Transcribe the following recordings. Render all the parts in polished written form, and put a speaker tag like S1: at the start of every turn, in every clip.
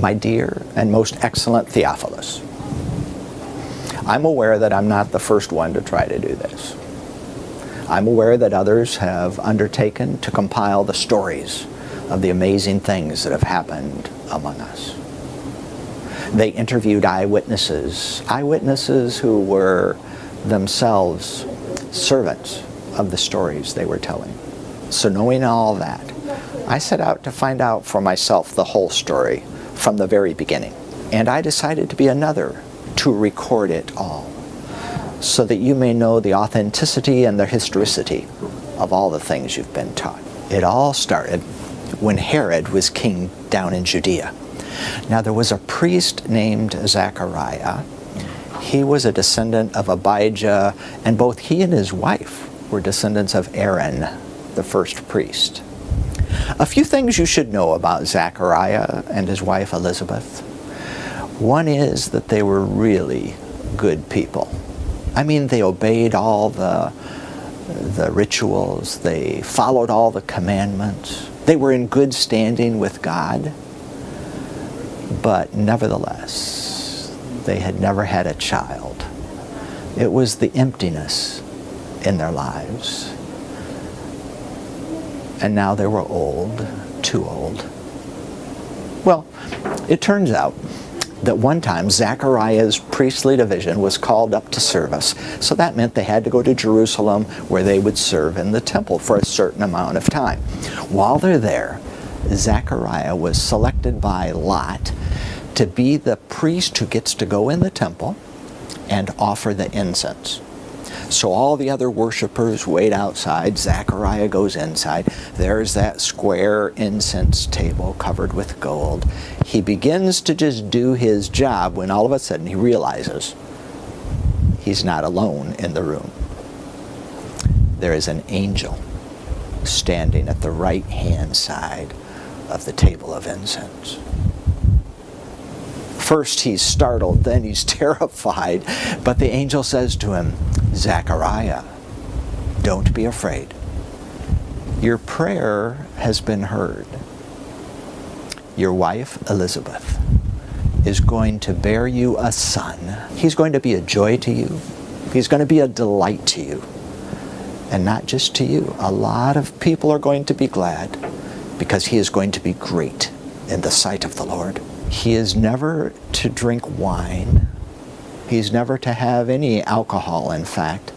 S1: My dear and most excellent Theophilus, I'm aware that I'm not the first one to try to do this. I'm aware that others have undertaken to compile the stories of the amazing things that have happened among us. They interviewed eyewitnesses who were themselves servants of the stories they were telling. So knowing all that, I set out to find out for myself the whole story from the very beginning. And I decided to be another to record it all, so that you may know the authenticity and the historicity of all the things you've been taught. It all started when Herod was king down in Judea. Now there was a priest named Zechariah. He was a descendant of Abijah, and both he and his wife were descendants of Aaron, the first priest. A few things you should know about Zechariah and his wife Elizabeth. One is that they were really good people. I mean, they obeyed all the rituals, they followed all the commandments, they were in good standing with God, but nevertheless, they had never had a child. It was the emptiness in their lives. And now they were old, too old. Well, it turns out that one time Zechariah's priestly division was called up to service. So that meant they had to go to Jerusalem, where they would serve in the temple for a certain amount of time. While they're there, Zechariah was selected by Lot to be the priest who gets to go in the temple and offer the incense. So all the other worshipers wait outside. Zechariah goes inside. There's that square incense table covered with gold. He begins to just do his job when all of a sudden he realizes he's not alone in the room. There is an angel standing at the right-hand side of the table of incense. First he's startled, then he's terrified, but the angel says to him, Zechariah, don't be afraid. Your prayer has been heard. Your wife, Elizabeth, is going to bear you a son. He's going to be a joy to you. He's going to be a delight to you. And not just to you. A lot of people are going to be glad because he is going to be great in the sight of the Lord. He is never to drink wine. He's never to have any alcohol, in fact,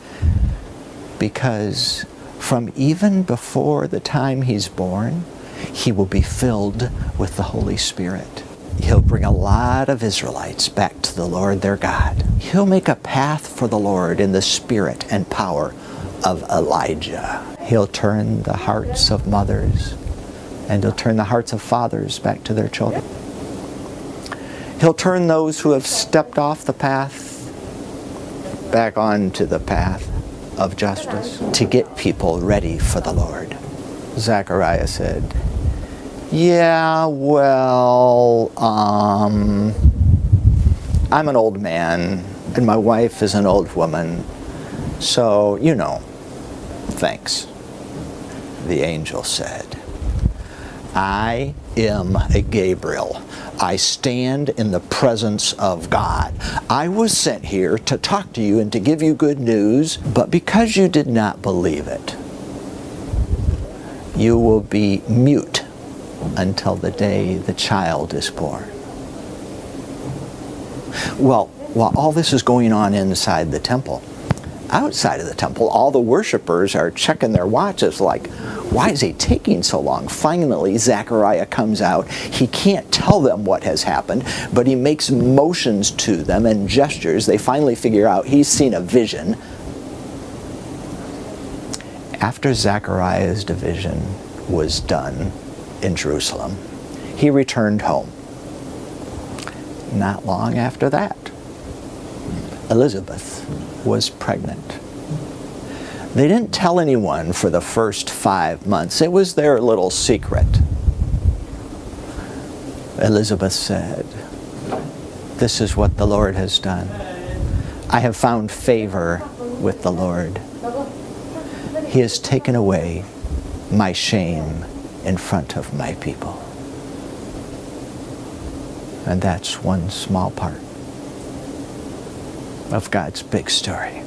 S1: because from even before the time he's born, he will be filled with the Holy Spirit. He'll bring a lot of Israelites back to the Lord their God. He'll make a path for the Lord in the spirit and power of Elijah. He'll turn the hearts of mothers and he'll turn the hearts of fathers back to their children. He'll turn those who have stepped off the path back onto the path of justice to get people ready for the Lord. Zechariah said, yeah, well, I'm an old man and my wife is an old woman, so, you know, thanks. The angel said, I am a Gabriel. I stand in the presence of God. I was sent here to talk to you and to give you good news, but because you did not believe it, you will be mute until the day the child is born. Well, while all this is going on inside the temple, outside of the temple, all the worshipers are checking their watches like, why is he taking so long? Finally, Zechariah comes out. He can't tell them what has happened, but he makes motions to them and gestures. They finally figure out he's seen a vision. After Zechariah's division was done in Jerusalem, he returned home. Not long after that, Elizabeth was pregnant. They didn't tell anyone for the first 5 months. It was their little secret. Elizabeth said, this is what the Lord has done. I have found favor with the Lord. He has taken away my shame in front of my people. And that's one small part of God's big story.